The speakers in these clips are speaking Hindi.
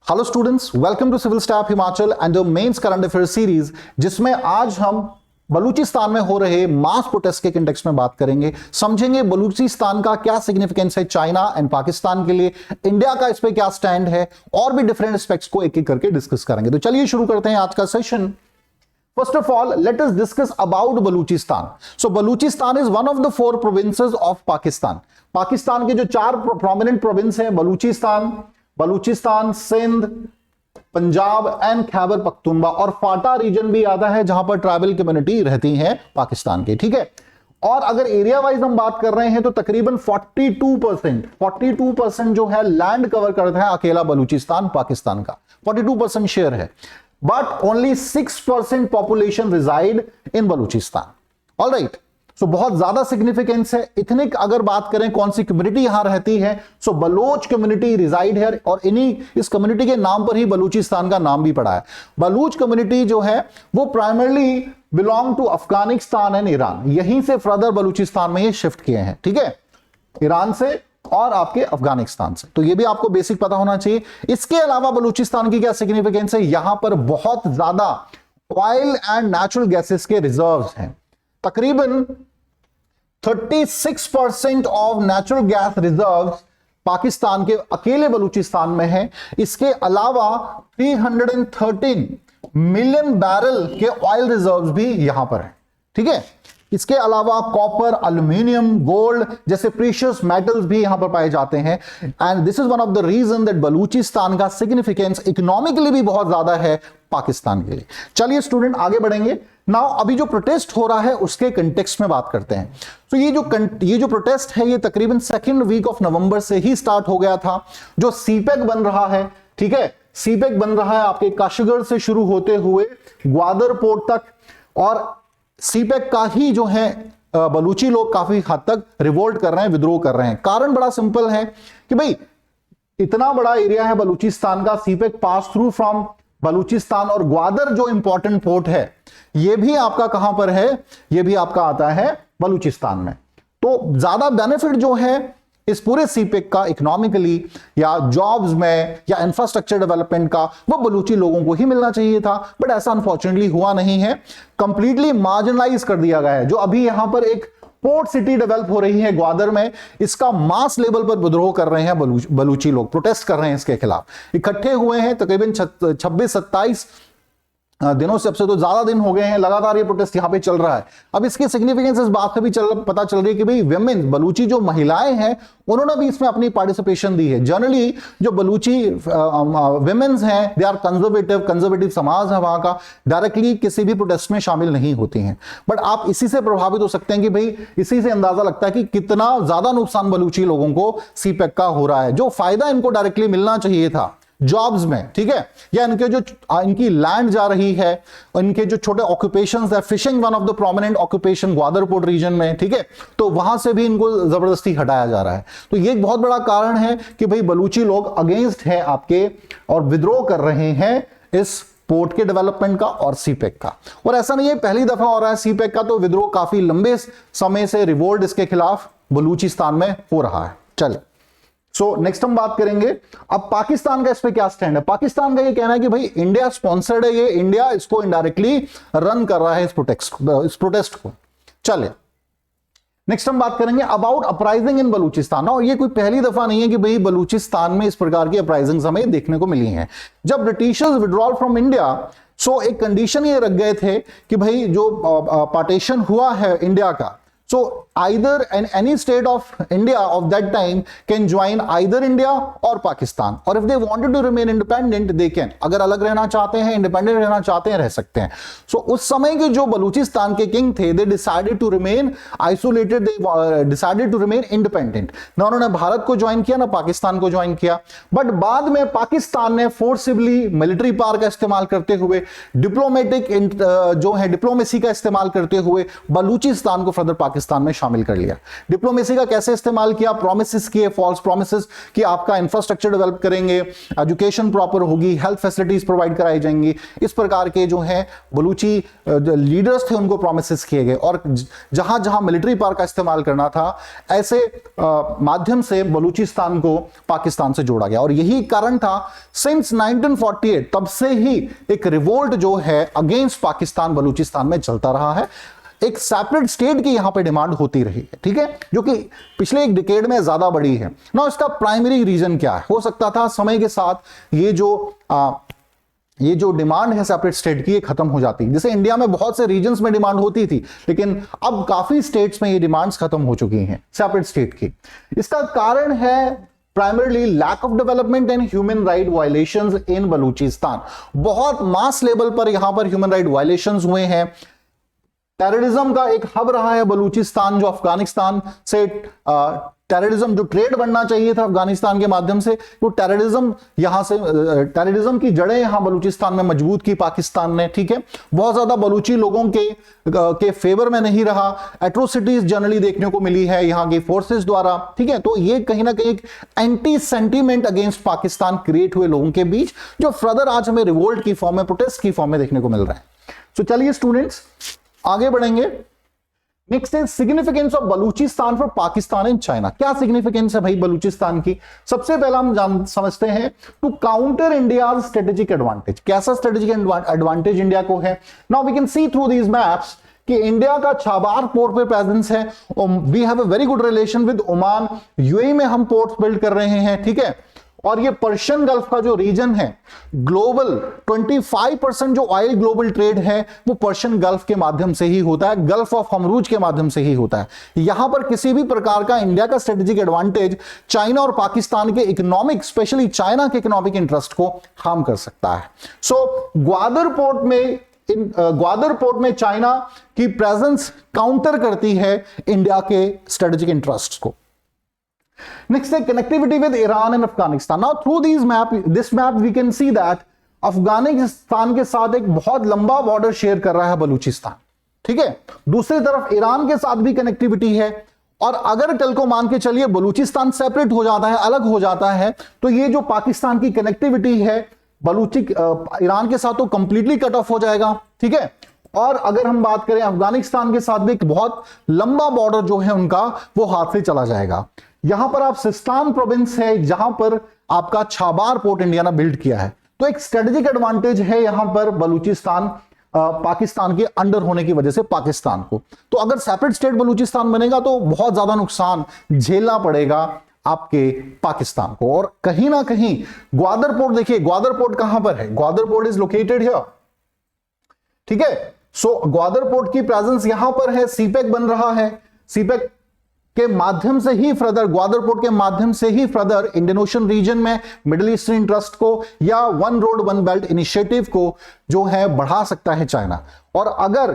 Hello students, welcome to civil staff Himachal and the mains current affair series, जिसमें आज हम बलूचिस्तान में हो रहे मास प्रोटेस्ट के कंटेक्स्ट में बात करेंगे। समझेंगे बलूचिस्तान का क्या सिग्निफिकेंस है चाइना एंड पाकिस्तान के लिए, इंडिया का इस पे क्या स्टैंड है, और भी डिफरेंट एस्पेक्ट्स को एक एक करके डिस्कस करेंगे। तो चलिए शुरू करते हैं आज का session. First of all, let us discuss about Baluchistan. So, Baluchistan is one of the 4 provinces of Pakistan. Pakistan के जो 4 प्रोमिनेंट प्रोविंस हैं, बलूचिस्तान, सिंध, पंजाब एंड खैबर पख्तूनख्वा, और फाटा रीजन भी आता है जहां पर ट्राइबल कम्युनिटी रहती है पाकिस्तान की। ठीक है, और अगर एरिया वाइज हम बात कर रहे हैं तो तकरीबन 42% जो है लैंड कवर करता है अकेला बलूचिस्तान पाकिस्तान का, 42% शेयर है। But only 6% population reside in Baluchistan. All right. So बहुत ज्यादा सिग्निफिकेंस है। इथनिक अगर बात करें कौन सी कम्युनिटी यहां रहती है, सो बलोच कम्युनिटी रिजाइड है, और इस कम्युनिटी के नाम पर ही बलूचिस्तान का नाम भी पड़ा है। बलूच कम्युनिटी जो है वो primarily belong to Afghanistan and Iran, यहीं से फर्दर बलूचिस्तान में ये शिफ्ट किए हैं। ठीक है, ईरान से और आपके अफगानिस्तान से, तो ये भी आपको बेसिक पता होना चाहिए। इसके अलावा बलूचिस्तान की क्या सिग्निफिकेंस है, यहां पर बहुत ज्यादा ऑयल एंड नेचुरल गैसेस के रिजर्व्स हैं। तकरीबन 36% of natural gas reserves Pakistan के अकेले बलूचिस्तान में है। इसके अलावा 313 मिलियन बैरल के ऑयल रिजर्व्स भी यहां पर है। ठीक है, इसके अलावा कॉपर, एल्यूमिनियम, गोल्ड जैसे प्रीशियस मेटल्स भी यहां पर पाए जाते हैं। And this is one of the reason that Balochistan का सिग्निफिकेंस इकोनॉमिकली भी बहुत ज्यादा है पाकिस्तान के लिए। चलिए स्टूडेंट आगे बढ़ेंगे। नाउ अभी जो प्रोटेस्ट हो रहा है उसके कंटेक्स्ट में बात करते हैं। तो ये जो प्रोटेस्ट है ये तकरीबन 2nd वीक ऑफ नवंबर से ही स्टार्ट हो गया था। जो सीपेक बन रहा है, ठीक है, सीपेक बन रहा है आपके काशीगढ़ से शुरू होते हुए ग्वादर पोर्ट तक, और सीपेक का ही जो है बलूची लोग काफी हद तक रिवोल्ट कर रहे हैं, विद्रोह कर रहे हैं। कारण बड़ा सिंपल है कि भाई इतना बड़ा एरिया है बलूचिस्तान का, CPEC pass through from Balochistan, और ग्वादर जो इंपॉर्टेंट पोर्ट है ये भी आपका कहां पर है, ये भी आपका आता है बलूचिस्तान में। तो ज्यादा बेनिफिट जो है इस पूरे सीपेक का इकोनॉमिकली या जॉब्स में या इंफ्रास्ट्रक्चर डेवलपमेंट का वो बलूची लोगों को ही मिलना चाहिए था, बट ऐसा अनफॉर्चुनेटली हुआ नहीं है। कंप्लीटली मार्जिनलाइज कर दिया गया है। जो अभी यहां पर एक पोर्ट सिटी डेवलप हो रही है ग्वादर में, इसका मास लेवल पर विद्रोह कर रहे हैं बलूची लोग, प्रोटेस्ट कर रहे हैं इसके खिलाफ, इकट्ठे हुए हैं। तकरीबन 26-27 दिनों से, अब से तो ज्यादा दिन हो गए हैं, लगातार ये प्रोटेस्ट यहां पे चल रहा है। अब इसकी सिग्निफिकेंस इस बात से भी पता चल रही है कि भाई विमेन, बलूची जो महिलाएं हैं उन्होंने भी इसमें अपनी पार्टिसिपेशन दी है। जनरली जो बलूची विमेन्स हैं दे आर कंजर्वेटिव समाज है वहां का, डायरेक्टली किसी भी प्रोटेस्ट में शामिल नहीं होती हैं। बट आप इसी से प्रभावित हो सकते हैं कि भाई इसी से अंदाजा लगता है कि कितना ज्यादा नुकसान बलूची लोगों को सीपेक का हो रहा है। जो फायदा इनको डायरेक्टली मिलना चाहिए था जॉब्स में, ठीक है, या इनकी लैंड जा रही है, इनके जो छोटे ऑक्यूपेशंस है, fishing one of the prominent occupation Gwadar port region में, ठीक है, तो वहां से भी इनको जबरदस्ती हटाया जा रहा है। तो ये एक बहुत बड़ा कारण है कि भाई बलूची लोग अगेंस्ट है आपके और विद्रोह कर रहे हैं इस पोर्ट के डेवलपमेंट का और सीपेक का। और ऐसा नहीं है पहली दफा हो रहा है सीपेक का, तो विद्रोह काफी लंबे समय से रिवोल्ट इसके खिलाफ बलूचिस्तान में हो रहा है। चलिए सो नेक्स्ट हम बात करेंगे अब पाकिस्तान का इस पे क्या स्टैंड है। पाकिस्तान का ये कहना है कि भाई इंडिया स्पॉन्सर्ड है, ये इंडिया इसको इनडायरेक्टली रन कर रहा है इस प्रोटेस्ट को। चले नेक्स्ट हम बात करेंगे अबाउट अपराइजिंग इन बलूचिस्तान। और ये कोई पहली दफा नहीं है कि भाई बलूचिस्तान में इस प्रकार की अपराइजिंग्स हमें देखने को मिली हैं। जब ब्रिटिशर्स विड्रॉल फ्रॉम इंडिया, सो एक कंडीशन ये रख गए थे कि भाई जो पार्टीशन हुआ है इंडिया का, so either any state of India of that time can join either India or Pakistan, or if they wanted to remain independent they can, अगर अलग रहना चाहते हैं, इंडिपेंडेंट रहना चाहते हैं, रह सकते हैं। so उस समय के जो बलूचिस्तान के किंग थे they decided to remain isolated, they decided to remain independent। ना उन्होंने भारत को ज्वाइन किया ना पाकिस्तान को ज्वाइन किया, बट बाद में पाकिस्तान ने फोर्सिबली मिलिट्री पावर का इस्तेमाल करते हुए, डिप्लोमेटिक जो है डिप्लोमेसी का इस्तेमाल करते हुए बलूचिस्तान को फर्दर पाकिस्तान पाकिस्तान में शामिल कर लिया। डिप्लोमेसी का कैसे इस्तेमाल किया, प्रोमिसेस किए, फॉल्स प्रोमिसेस कि आपका इंफ्रास्ट्रक्चर डेवलप करेंगे, एजुकेशन प्रॉपर होगी, हेल्थ फैसिलिटीज प्रोवाइड कराई जाएंगी, इस प्रकार के जो है बलूची लीडर्स थे उनको प्रोमिसेस किए गए। और जहां जहां मिलिट्री पावर का इस्तेमाल करना था ऐसे माध्यम से बलूचिस्तान को पाकिस्तान से जोड़ा गया। और यही कारण था सिंस 1948 तब से ही एक रिवोल्ट जो है अगेंस्ट पाकिस्तान बलूचिस्तान में चलता रहा है। एक सेपरेट स्टेट की यहां पे डिमांड होती रही है, ठीक है, जो कि पिछले एक डिकेड में ज्यादा बड़ी है ना। इसका प्राइमरी रीजन क्या है? हो सकता था समय के साथ ये जो डिमांड है सेपरेट स्टेट की ये खत्म हो जाती। जैसे इंडिया में बहुत से रीजन्स में डिमांड होती थी, लेकिन अब काफी स्टेट्स में ये डिमांड्स खत्म हो चुकी हैं सेपरेट स्टेट की। इसका कारण है primarily lack of development and human right violations in Balochistan. बहुत मास लेवल पर यहां पर ह्यूमन राइट वायलेशंस हुए हैं। टेररिज्म का एक हब रहा है बलूचिस्तान, जो अफगानिस्तान से टेररिज्म जो ट्रेड बनना चाहिए था अफगानिस्तान के माध्यम से, वो टेररिज्म यहां से टेररिज्म की जड़ें यहां बलूचिस्तान में मजबूत की पाकिस्तान ने, ठीक है। बहुत ज्यादा बलूची लोगों के फेवर में नहीं रहा, एट्रोसिटीज जनरली देखने को मिली है यहां की फोर्सेस द्वारा, ठीक है। तो ये कहीं ना कहीं एक anti sentiment against Pakistan create हुए लोगों के बीच, जो फर्दर आज हमें रिवोल्ट की फॉर्म में, प्रोटेस्ट की फॉर्म में देखने को मिल रहा है। तो चलिए स्टूडेंट्स आगे बढ़ेंगे। नेक्स्ट है significance of Balochistan for Pakistan and China. क्या सिग्निफिकेंस है भाई बलूचिस्तान की? सबसे पहला हम समझते हैं to counter India strategic advantage. कैसा स्ट्रेटेजिक एडवांटेज इंडिया को है? Now we can see through these maps कि इंडिया का छाबार पोर्ट पे प्रेजेंस है। We have a very good relation with Oman, UAE में हम पोर्ट्स बिल्ड कर रहे हैं, ठीक है। और ये पर्शियन गल्फ का जो रीजन है, ग्लोबल 25% जो ऑयल ग्लोबल ट्रेड है वो पर्शियन गल्फ के माध्यम से ही होता है, गल्फ ऑफ हम्रूज के माध्यम से ही होता है। यहां पर किसी भी प्रकार का इंडिया का स्ट्रेटेजिक एडवांटेज चाइना और पाकिस्तान के इकोनॉमिक, स्पेशली चाइना के इकोनॉमिक इंटरेस्ट को हार्म कर सकता है। सो ग्वादर पोर्ट में चाइना की प्रेजेंस काउंटर करती है इंडिया के स्ट्रेटेजिक इंटरेस्ट को। Next है connectivity with Iran and Afghanistan. Now through this map we can see that Afghanistan के साथ एक बहुत लंबा बॉर्डर शेयर कर रहा है बलूचिस्तान, ठीक है। दूसरी तरफ ईरान के साथ भी कनेक्टिविटी है। और अगर कल को मान के चलिए बलूचिस्तान सेपरेट हो जाता है, अलग हो जाता है, तो ये जो पाकिस्तान की कनेक्टिविटी है ईरान के साथ तो कंप्लीटली कट ऑफ हो जाएगा, ठीक है। और अगर हम बात करें अफगानिस्तान के साथ भी एक बहुत लंबा बॉर्डर जो है उनका वो हाथ से चला जाएगा। यहां पर आप सिस्तान प्रोविंस है जहां पर आपका छाबार पोर्ट इंडिया ने बिल्ड किया है, तो एक स्ट्रेटेजिक एडवांटेज है यहां पर बलूचिस्तान पाकिस्तान के अंडर होने की वजह से पाकिस्तान को। तो अगर सेपरेट स्टेट बलूचिस्तान बनेगा तो बहुत ज्यादा नुकसान झेलना पड़ेगा आपके पाकिस्तान को। और कहीं ना कहीं ग्वादर पोर्ट, देखिए ग्वादर पोर्ट कहां पर है, Gwadar port is located here, ठीक है। सो ग्वादर पोर्ट की प्रेजेंस यहां पर है, सीपेक बन रहा है, सीपेक के माध्यम से ही फर्दर, ग्वादर पोर्ट के माध्यम से ही फर्दर इंडियन ओशन रीजन में मिडिल ईस्टर्न इंटरेस्ट को या one road one belt initiative को जो है बढ़ा सकता है चाइना। और अगर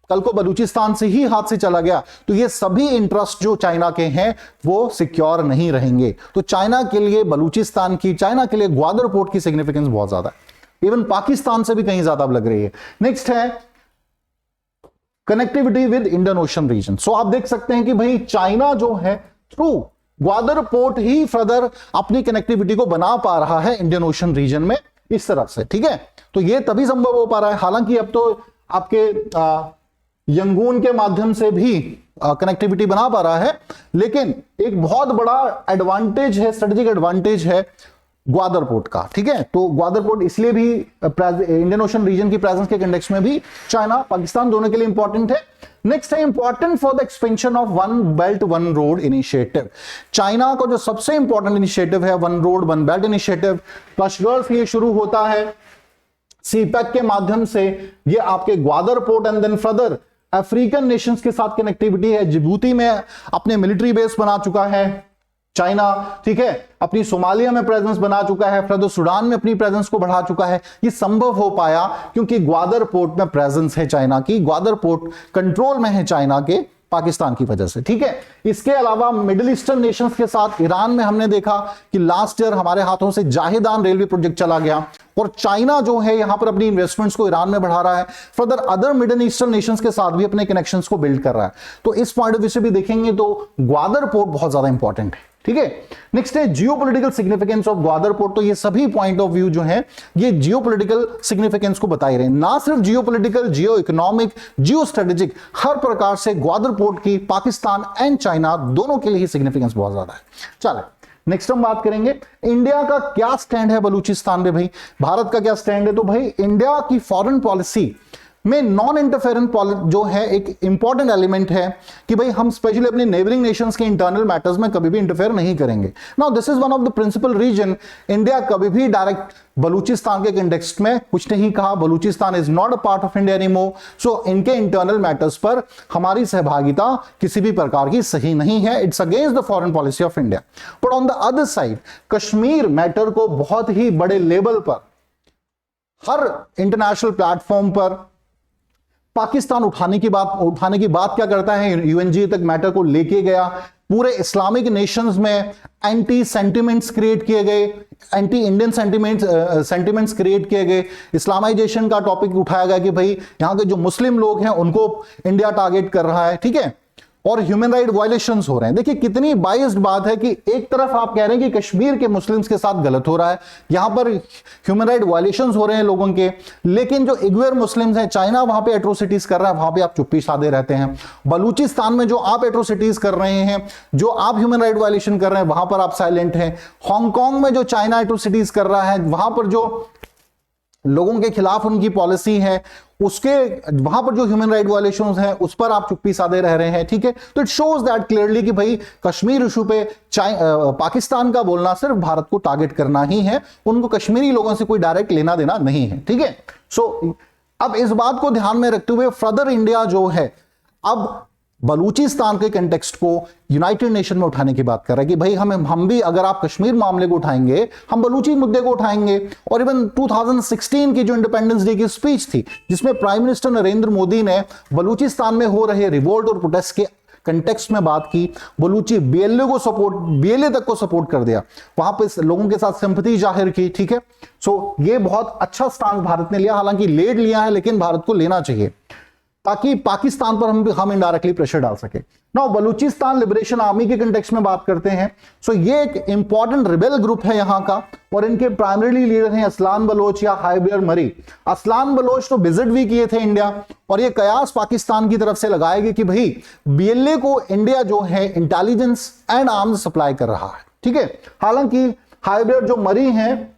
कल को बलूचिस्तान से ही हाथ से चला गया तो ये सभी इंटरेस्ट जो चाइना के हैं वो सिक्योर नहीं रहेंगे। तो चाइना के लिए बलूचिस्तान की, चाइना के लिए ग्वादर पोर्ट की सिग्निफिकेंस बहुत ज्यादा है, इवन पाकिस्तान से भी कहीं ज्यादा लग रही है। नेक्स्ट है connectivity with Indian Ocean region. So आप देख सकते हैं कि भाई चाइना जो है थ्रू ग्वादर पोर्ट ही फर्दर अपनी कनेक्टिविटी को बना पा रहा है इंडियन ओशन रीजन में इस तरफ से, ठीक है। तो ये तभी संभव हो पा रहा है, हालांकि अब तो आपके यंगून के माध्यम से भी कनेक्टिविटी बना पा रहा है, लेकिन एक बहुत बड़ा एडवांटेज है, स्ट्रेटेजिक एडवांटेज है ग्वादर पोर्ट का, ठीक है। तो ग्वादर पोर्ट इसलिए भी इंडियन ओशन रीजन की प्रेजेंस के कंटेक्स्ट में भी चाइना पाकिस्तान दोनों के लिए इंपॉर्टेंट है। नेक्स्ट है important for the expansion of one belt one road initiative. China का जो सबसे इंपॉर्टेंट इनिशिएटिव है one road one belt initiative, Kashgar से ये शुरू होता है, सीपैक के माध्यम से ये आपके Gwadar port and then further African nations के साथ कनेक्टिविटी है। जिबूती में अपने मिलिट्री बेस बना चुका है चाइना, ठीक है, अपनी सोमालिया में प्रेजेंस बना चुका है, फिर सूडान में अपनी प्रेजेंस को बढ़ा चुका है। ये संभव हो पाया क्योंकि ग्वादर पोर्ट में प्रेजेंस है चाइना की, ग्वादर पोर्ट कंट्रोल में है चाइना के पाकिस्तान की वजह से, ठीक है। इसके अलावा मिडिल ईस्टर्न नेशंस के साथ ईरान में हमने देखा कि लास्ट ईयर हमारे हाथों से जाहिदान रेलवे प्रोजेक्ट चला गया, और चाइना जो है यहां पर अपनी इन्वेस्टमेंट्स को ईरान में बढ़ा रहा है, further other middle eastern Nations के साथ भी अपने कनेक्शंस को बिल्ड कर रहा है। तो इस पॉइंट ऑफ व्यू से भी देखेंगे तो ग्वादर पोर्ट बहुत ज्यादा इंपॉर्टेंट है, ठीक है। नेक्स्ट है geopolitical significance of Gwadar port. तो ये सभी पॉइंट ऑफ व्यू जो है ये जियोपॉलिटिकल सिग्निफिकेंस को बता ही रहे हैं, ना सिर्फ geopolitical, geoeconomic, geostrategic, हर प्रकार से ग्वादर पोर्ट की पाकिस्तान एंड चाइना दोनों के लिए ही सिग्निफिकेंस बहुत ज्यादा है। चलो नेक्स्ट हम बात करेंगे इंडिया का क्या स्टैंड है बलूचिस्तान में। भाई भारत का क्या स्टैंड है, तो भाई इंडिया की फॉरेन पॉलिसी में नॉन इंटरफेरेंस जो है एक इंपॉर्टेंट एलिमेंट है कि भाई हम स्पेशली अपने नेबरिंग नेशंस के इंटरनल मैटर्स में कभी भी इंटरफेयर नहीं करेंगे। Now this is one of the principal reason India कभी भी डायरेक्ट बलूचिस्तान के कंटेक्स्ट में कुछ नहीं कहा, Balochistan is not a part of India anymore, so इनके इंटरनल मैटर्स पर हमारी सहभागिता किसी भी प्रकार की सही नहीं है, it's against the foreign policy of India. But on the other side Kashmir matter को बहुत ही बड़े लेवल पर हर इंटरनेशनल प्लेटफॉर्म पर पाकिस्तान उठाने की बात क्या करता है, यूएनजी तक मैटर को लेके गया, पूरे इस्लामिक नेशंस में एंटी सेंटिमेंट्स क्रिएट किए गए, एंटी इंडियन सेंटिमेंट्स क्रिएट किए गए, इस्लामाइजेशन का टॉपिक उठाया गया कि भाई यहां के जो मुस्लिम लोग हैं उनको इंडिया टारगेट कर रहा है, ठीक है, और ह्यूमन राइट वायलेशंस हो रहे हैं। देखिए कितनी बाइस्ड बात है कि एक तरफ आप कह रहे हैं कि कश्मीर के मुस्लिम्स के साथ गलत हो रहा है, यहां पर ह्यूमन राइट वायलेशंस हो रहे हैं लोगों के, लेकिन जो इग्वेयर मुस्लिम्स हैं चाइना वहां पे एट्रोसिटीज कर रहा है, वहां पे आप चुप्पी साधे रहते हैं। बलूचिस्तान में जो आप एट्रोसिटीज कर रहे हैं, जो आप ह्यूमन राइट वायलेशन कर रहे हैं, वहां पर आप साइलेंट हैं। हांगकांग में जो चाइना एट्रोसिटीज कर रहा है, वहां पर जो लोगों के खिलाफ उनकी पॉलिसी है, उसके वहां पर जो ह्यूमन राइट वायलेशंस हैं उस पर आप चुप्पी साधे रह रहे हैं, ठीक है। तो इट शोज दैट क्लियरली कि भाई कश्मीर इशू पे पाकिस्तान का बोलना सिर्फ भारत को टारगेट करना ही है, उनको कश्मीरी लोगों से कोई डायरेक्ट लेना देना नहीं है, ठीक है। सो अब इस बात को ध्यान में रखते हुए फर्दर इंडिया जो है अब बलूचिस्तान के कंटेक्स्ट को यूनाइटेड नेशन में उठाने की बात कर रहा है कि भाई हम भी अगर आप कश्मीर मामले को उठाएंगे हम बलूची मुद्दे को उठाएंगे। और इवन 2016 की जो इंडिपेंडेंस डे की स्पीच थी जिसमें प्राइम मिनिस्टर नरेंद्र मोदी ने बलूचिस्तान में हो रहे रिवोल्ट और प्रोटेस्ट के कंटेक्स्ट में बात की, बलूची बीएलए तक को सपोर्ट कर दिया, वहां पे लोगों के साथ सिंपैथी जाहिर की, ठीक है। सो ये बहुत अच्छा स्टांस भारत ने लिया, हालांकि लेट लिया है लेकिन भारत को लेना चाहिए ताकि पाकिस्तान पर हम इनडायरेक्टली प्रेशर डाल सके। नाउ बलूचिस्तान लिबरेशन आर्मी के कंटेक्स्ट में बात करते हैं। सो ये एक इंपॉर्टेंट रिबेल ग्रुप है यहाँ का और इनके प्राइमरीली लीडर हैं असलान बलोच या हाइबियर मरी। असलान बलोच तो विजिट भी किए थे इंडिया और ये कयास पाकिस्तान की तरफ से लगाए गए कि भाई बीएलए को इंडिया जो है इंटेलिजेंस एंड आर्म्स सप्लाई कर रहा है, ठीक है। हालांकि हाइबियर जो मरी हैं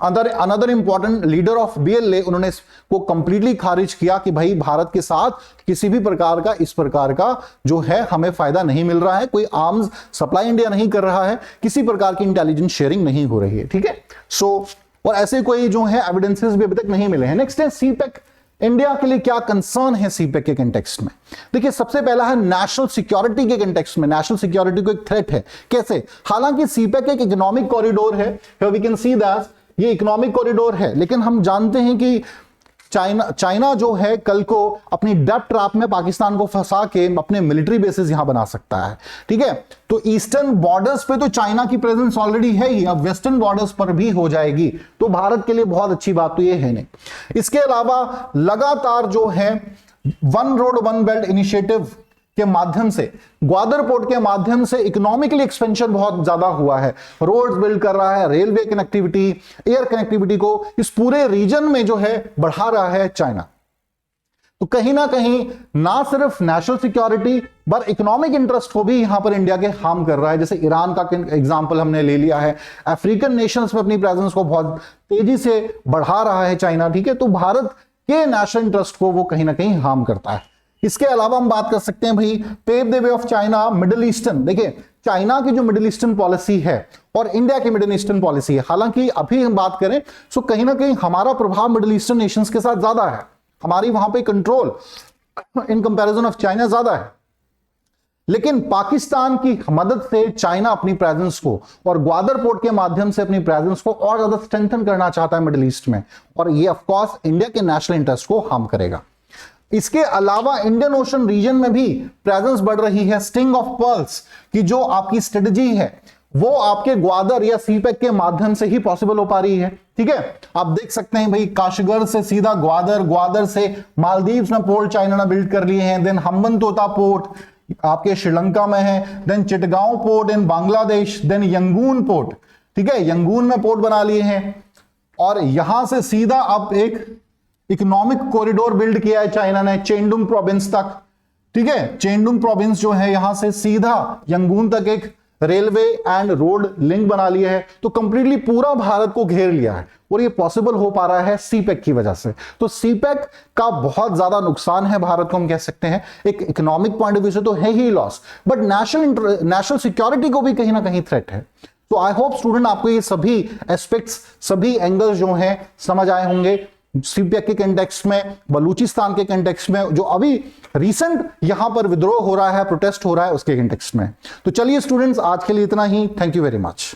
another important leader of BLA, उन्होंने इसको कंप्लीटली खारिज किया कि भाई भारत के साथ किसी भी प्रकार का इस प्रकार का जो है हमें फायदा नहीं मिल रहा है, कोई आर्म्स सप्लाई इंडिया नहीं कर रहा है, किसी प्रकार की इंटेलिजेंस शेयरिंग नहीं हो रही है, ठीक है। सो और ऐसे कोई जो है एविडेंसेस भी अभी तक नहीं मिले हैं। नेक्स्ट है सीपेक। इंडिया के लिए क्या कंसर्न है सीपेक के कंटेक्स्ट में। देखिए सबसे पहला है नेशनल सिक्योरिटी के कंटेक्स्ट में, नेशनल सिक्योरिटी को एक थ्रेट है। कैसे? हालांकि सीपेक एक इकोनॉमिक कॉरिडोर है, वी कैन सी दैट ये इकोनॉमिक कॉरिडोर है, लेकिन हम जानते हैं कि चाइना जो है कल को अपनी डेप्ट ट्रैप में पाकिस्तान को फंसा के अपने मिलिट्री बेसिस यहां बना सकता है, ठीक है। तो ईस्टर्न बॉर्डर्स पे तो चाइना की प्रेजेंस ऑलरेडी है ही, अब वेस्टर्न बॉर्डर्स पर भी हो जाएगी, तो भारत के लिए बहुत अच्छी बात तो ये है नहीं। इसके अलावा लगातार जो है one road one belt initiative के माध्यम से, ग्वादर पोर्ट के माध्यम से इकोनॉमिकली एक्सपेंशन बहुत ज्यादा हुआ है, रोड्स बिल्ड कर रहा है, रेलवे कनेक्टिविटी, एयर कनेक्टिविटी को इस पूरे रीजन में जो है बढ़ा रहा है चाइना। तो कहीं ना कहीं ना सिर्फ नेशनल सिक्योरिटी पर इकोनॉमिक इंटरेस्ट को भी यहां पर इंडिया के हार्म कर रहा है। जैसे ईरान का एग्जांपल हमने ले लिया है, अफ्रीकन नेशंस में अपनी प्रेजेंस को बहुत तेजी से बढ़ा रहा है चाइना, ठीक है। तो भारत के नेशनल इंटरेस्ट को वो कहीं ना कहीं हार्म करता है। इसके अलावा हम बात कर सकते हैं भाई pave the way of China middle eastern. देखिए चाइना की जो मिडिल ईस्टर्न पॉलिसी है और इंडिया की मिडिल ईस्टर्न पॉलिसी है, हालांकि अभी हम बात करें तो कहीं ना कहीं हमारा प्रभाव मिडिल ईस्टर्न नेशंस के साथ ज्यादा है, हमारी वहां पे control in comparison of China ज्यादा है, लेकिन पाकिस्तान की मदद से चाइना अपनी प्रेजेंस को और ग्वादर पोर्ट के माध्यम से अपनी प्रेजेंस को और ज्यादा स्ट्रेंथन करना चाहता है मिडिल ईस्ट में, और ये ऑफ कोर्स इंडिया के नेशनल इंटरेस्ट को हार्म करेगा। इसके अलावा इंडियन ओशन रीजन में भी प्रेजेंस बढ़ रही है। स्टिंग ऑफ पर्ल्स की जो आपकी स्ट्रेटजी है वो आपके ग्वादर या सीपेक के माध्यम से ही पॉसिबल हो पा रही है। ठीक है, आप देख सकते हैं भाई, काशगर से सीधा ग्वादर, ग्वादर से मालदीव्स में पोर्ट चाइना ने बिल्ड कर लिए हैं, देन हम्बनतोता पोर्ट आपके श्रीलंका में है, then Chittagong port in Bangladesh, then Yangon port, ठीक है, यंगून में पोर्ट बना लिए हैं, और यहां से सीधा अब एक इकोनॉमिक कॉरिडोर बिल्ड किया है चाइना ने चेंडुंग प्रोविंस तक। ठीक है, चेंडुंग प्रोविंस जो है यहां से सीधा यंगून तक एक रेलवे एंड रोड लिंक बना लिया है, तो कंप्लीटली पूरा भारत को घेर लिया है, और ये पॉसिबल हो पा रहा है सीपेक की वजह से। तो सीपेक का बहुत ज्यादा नुकसान है भारत को, हम कह सकते हैं, एक इकोनॉमिक पॉइंट ऑफ व्यू से तो है ही लॉस, बट नेशनल सिक्योरिटी को भी कहीं ना कहीं थ्रेट है। तो आई होप स्टूडेंट आपको ये सभी एस्पेक्ट्स, सभी एंगल्स जो हैं समझ आए होंगे, सीपेक के कंटेक्स्ट में, बलूचिस्तान के कंटेक्स्ट में, जो अभी रिसेंट यहां पर विद्रोह हो रहा है, प्रोटेस्ट हो रहा है, उसके कंटेक्स्ट में। तो चलिए स्टूडेंट्स, आज के लिए इतना ही। Thank you very much.